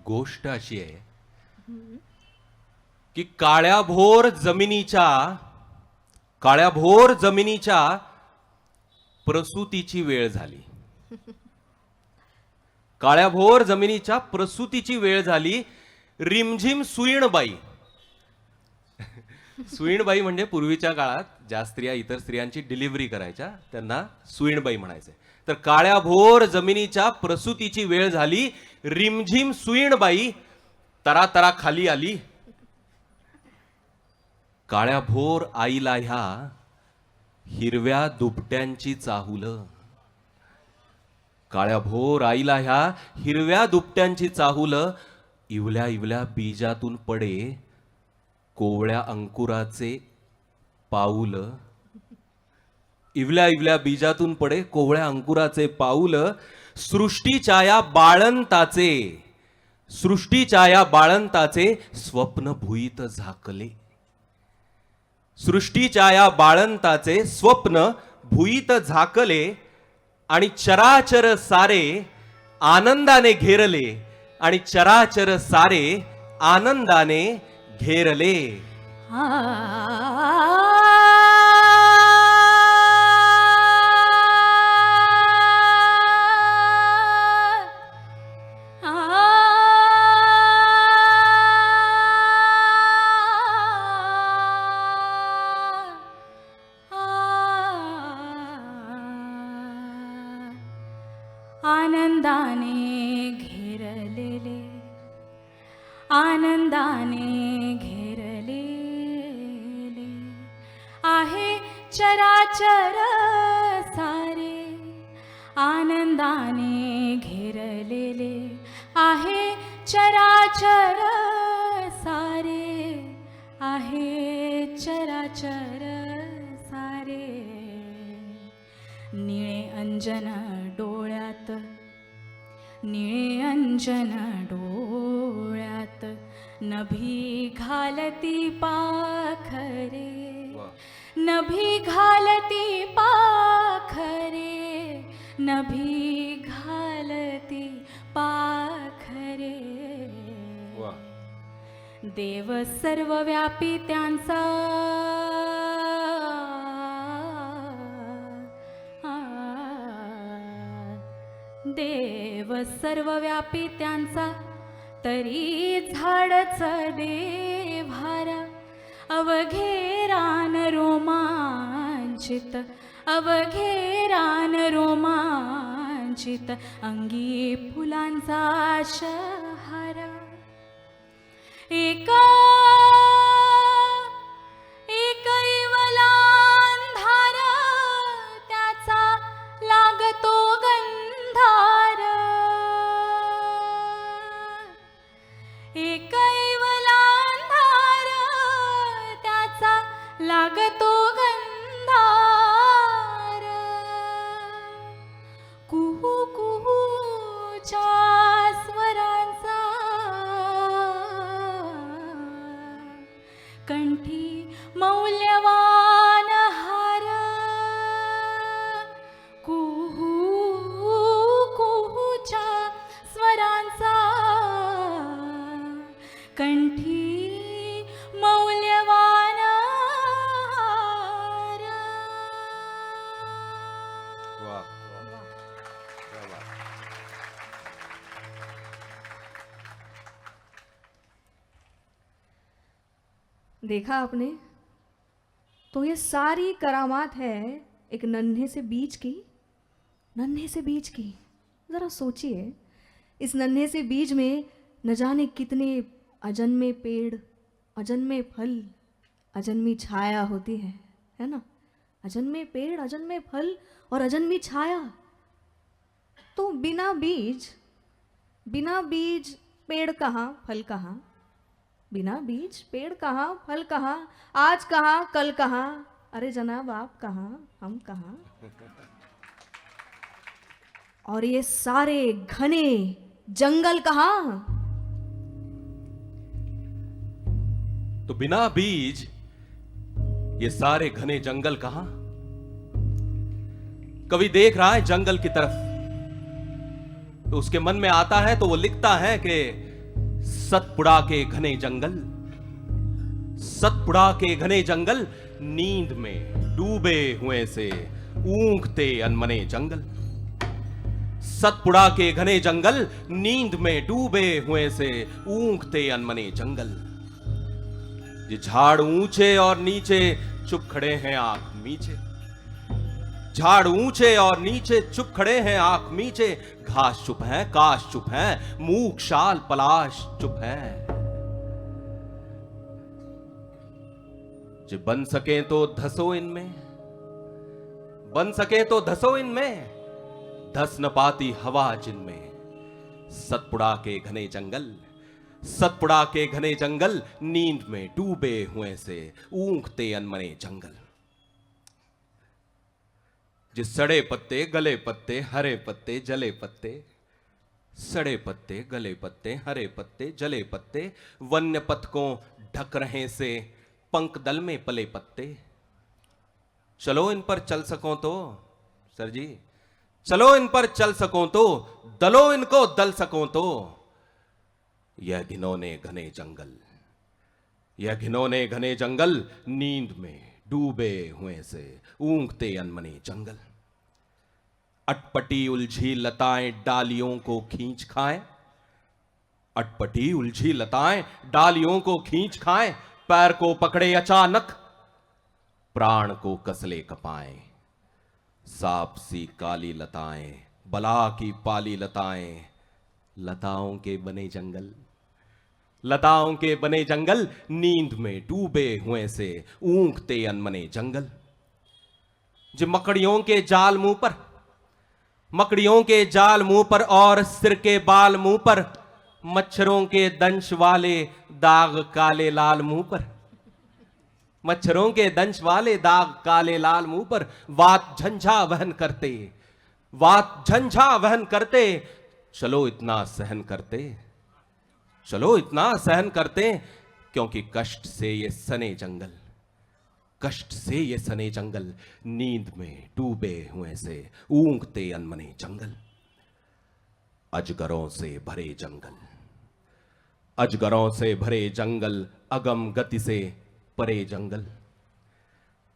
गोष्ट अशी आहे की काळ्याभोर जमिनीच्या प्रसूतीची वेळ झाली. काळ्याभोर जमिनीच्या प्रसूतीची वेळ झाली. रिमझिम सुईणबाई. सुईणबाई म्हणजे पूर्वीच्या काळात ज्या स्त्रिया इतर स्त्रियांची डिलिव्हरी करायच्या त्यांना सुईणबाई म्हणायचे. तर काळ्याभोर जमिनीच्या प्रसूतीची वेळ झाली. रिमझिम सुईणबाई तरातरा खाली आली. काळ्याभोर आईला ह्या हिरव्या दुपट्यांची चाहुलं. काळ्याभोर आईला ह्या हिरव्या दुपट्यांची चाहुलं. इवल्या इवल्या बीजातून पडे कोवळ्या अंकुराचे पाऊल. इवल्या इवल्या बीजातून पडे कोवळ्या अंकुराचे पाऊल. सृष्टीच्या या बाळंताचे स्वप्न भुईत झाकले. सृष्टीच्या या बाळंताचे स्वप्न भुईत झाकले आणि चराचर सारे आनंदाने घेरले. आणि चराचर सारे आनंदाने घेरले. आनंदाने घेरलेले, आनंदाने घेरलेले आहे चराचर सारे. आनंदाने घेरलेले आहे चराचर सारे. आहे चराचर सारे. निळे अंजन डोळ्यात, निळे अंजन डोळ्यात नभी घालती पाखरे. नभी घालती पाखरे. नभी घालती पाखरे. देव सर्वव्यापी त्यांचा देव सर्वव्यापी त्यांचा तरी झाडच देव्हारा. अवघे रान रोमांचित, अवघे रान रोमांचित अंगी फुलांचा शहारा. एका इवला अंधार त्याचा लागतो गंधार. एक इवला अंधार त्याचा लागतो गंधार. कुहू कुहूच्या स्वरांचा कंठी मौल्यवान हार. कुहू कुहूच्या स्वरांचा कंठी मौल्यवान हार. देखा आपने, तो ये सारी करामात है एक नन्हे से बीज की. नन्हे से बीज की ज़रा सोचिए, इस नन्हे से बीज में न जाने कितने अजन्मे पेड़, अजन्मे फल, अजन्मी छाया होती है ना. अजन्मे पेड़, अजन्मे फल और अजन्मी छाया. तो बिना बीज पेड़ कहाँ, फल कहाँ. बिना बीज पेड़ कहाँ, फल कहाँ, आज कहाँ, कल कहाँ. अरे जनाब आप कहाँ, हम कहाँ. और ये सारे घने जंगल कहाँ. तो बिना बीज ये सारे घने जंगल कहां. कभी देख रहा है जंगल की तरफ तो उसके मन में आता है तो वो लिखता है कि सतपुड़ा के घने जंगल, सतपुड़ा के घने जंगल, नींद में डूबे हुए से ऊँघते अनमने जंगल। सतपुड़ा के घने जंगल, नींद में डूबे हुए से ऊँघते अनमने जंगल। ये झाड़ ऊंचे और नीचे चुप खड़े हैं आंख मीचे, झाड़ ऊंचे और नीचे चुप खड़े हैं आंख मीचे। घास चुप है, काश चुप है, मूक शाल पलाश चुप है। जो बन सके तो धसो इनमें, बन सके तो धसो इनमें, धस न पाती हवा जिनमें। सतपुड़ा के घने जंगल, सतपुड़ा के घने जंगल, नींद में डूबे हुए से ऊँघते अनमने जंगल। जिस सड़े पत्ते गले पत्ते हरे पत्ते जले पत्ते, सड़े पत्ते गले पत्ते हरे पत्ते जले पत्ते, वन्य पथ को ढक रहे से पंख दल में पले पत्ते। चलो इन पर चल सको तो, सर जी चलो इन पर चल सको तो, दलो इनको दल सको तो। यह घिनौने घने जंगल, यह घिनौने घने जंगल, नींद में डूबे हुए से ऊँघते अनमने जंगल। अटपटी उलझी लताएं डालियों को खींच खाएं, अटपटी उलझी लताएं डालियों को खींच खाएं। पैर को पकड़े अचानक, प्राण को कसले कपाएं। सांप सी काली लताएं, बला की पाली लताएं, लताओं के बने जंगल, लताओं के बने जंगल, नींद में डूबे हुए से ऊँघते अनमने जंगल। जो मकड़ियों के जाल मुंह पर, मकड़ियों के जाल मुंह पर और सिर के बाल मुंह पर, मच्छरों के दंश वाले दाग काले लाल मुंह पर, मच्छरों के दंश वाले दाग काले लाल मुंह पर। वात झंझा वहन करते, वात झंझा वहन करते, चलो इतना सहन करते, चलो इतना सहन करते। क्योंकि कष्ट से ये सने जंगल, कष्ट से ये सने जंगल, नींद में डूबे हुए से ऊँघते अनमने जंगल। अजगरों से भरे जंगल, अजगरों से भरे जंगल, अगम गति से परे जंगल।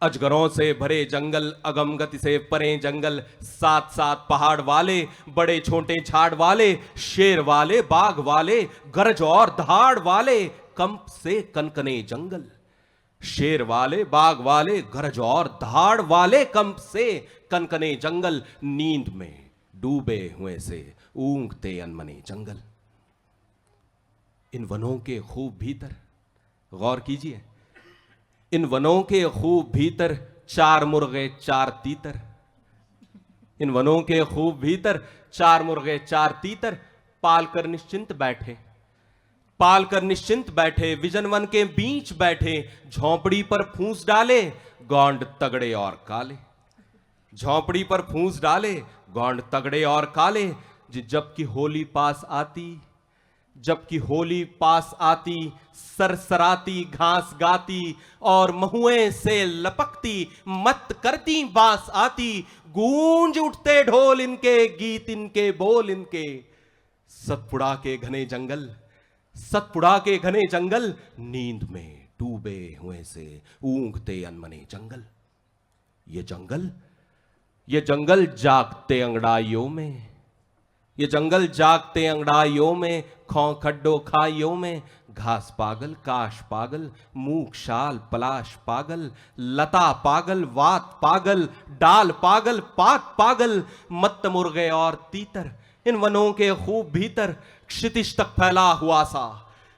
अजगरों से भरे जंगल, अगम गति से परे जंगल। सात सात पहाड़ वाले, बड़े छोटे झाड़ वाले, शेर वाले बाघ वाले, गरज और दहाड़ वाले, कंप से कनकने जंगल। शेर वाले बाघ वाले, गरज और दहाड़ वाले, कंप से कनकने जंगल। नींद में डूबे हुए से ऊँघते अनमने जंगल। इन वनों के खूब भीतर गौर कीजिए, इन वनों के खूब भीतर चार मुर्गे चार तीतर, इन वनों के खूब भीतर चार मुर्गे चार तीतर, पालकर निश्चिंत बैठे, पालकर निश्चिंत बैठे, विजन वन के बीच बैठे। झोंपड़ी पर फूंस डाले, गौंड तगड़े और काले, झोंपड़ी पर फूंस डाले, गौंड तगड़े और काले। जबकि होली पास आती, जबकि होली पास आती, सरसराती घास गाती और महुए से लपकती मत करती बांस आती। गूंज उठते ढोल इनके, गीत इनके, बोल इनके। सतपुड़ा के घने जंगल, सतपुड़ा के घने जंगल, नींद में डूबे हुए से ऊँघते अनमने जंगल। ये जंगल, ये जंगल जागते अंगड़ाइयों में, ये जंगल जागते अंगड़ाइयों में, खौ खड्डो खाइयों में। घास पागल, काश पागल, मूक शाल पलाश पागल, लता पागल, वात पागल, डाल पागल, पात पागल, मत्त मुर्गे और तीतर। इन वनों के खूब भीतर क्षितिज तक फैला हुआ सा,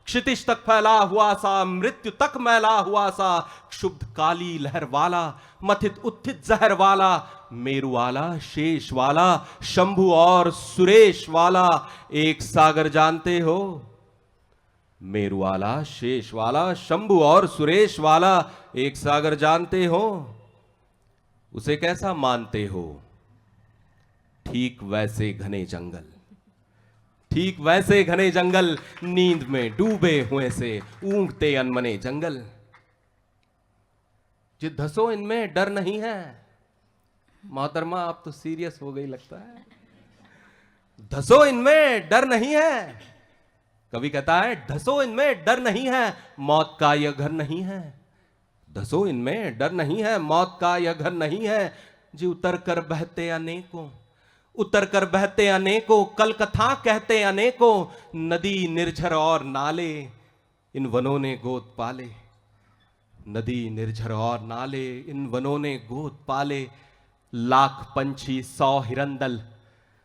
क्षितिज तक फैला हुआ सा, मृत्यु तक मैला हुआ सा। क्षुब्ध काली लहर वाला, मथित उत्थित जहर वाला, मेरु वाला, शेष वाला, शंभु और सुरेश वाला। एक सागर जानते हो, मेरु वाला, शेष वाला, शंभु और सुरेश वाला। एक सागर जानते हो, उसे कैसा मानते हो? ठीक वैसे घने जंगल, ठीक वैसे घने जंगल, नींद में डूबे हुए से ऊँघते अनमने जंगल। जो धसो इनमें डर नहीं है। मोहतरमा आप तो सीरियस हो गई लगता है। धसो इनमें डर नहीं है, कवि कहता है धसो इनमें डर नहीं है, मौत का यह घर नहीं है। धसो इनमें डर नहीं है, मौत का यह घर नहीं है। जी उतर कर बहते अनेकों, उतर कर बहते अनेकों, कल कथा कहते अनेकों। नदी निर्झर और नाले इन वनों ने गोद पाले। नदी निर्झर और नाले इन वनों ने गोद पाले। लाख पंछी 100 हिरंदल,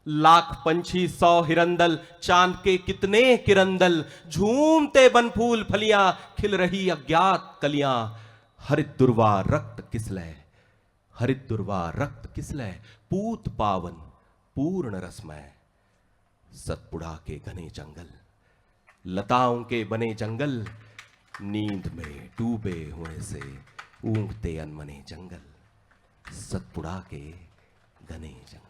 लाख पंछी 100 हिरंदल, चांद के कितने किरंदल। झूमते बन फूल फलियां, खिल रही अज्ञात कलियां। हरित दुर्वा रक्त किसलय, हरित दुर्वा रक्त किसलय। पूत पावन पूर्ण रसमय, सतपुड़ा के घने जंगल। लताओं के बने जंगल, नींद में डूबे हुए से ऊँघते अनमने जंगल। सतपुड़ा के घने जंगल।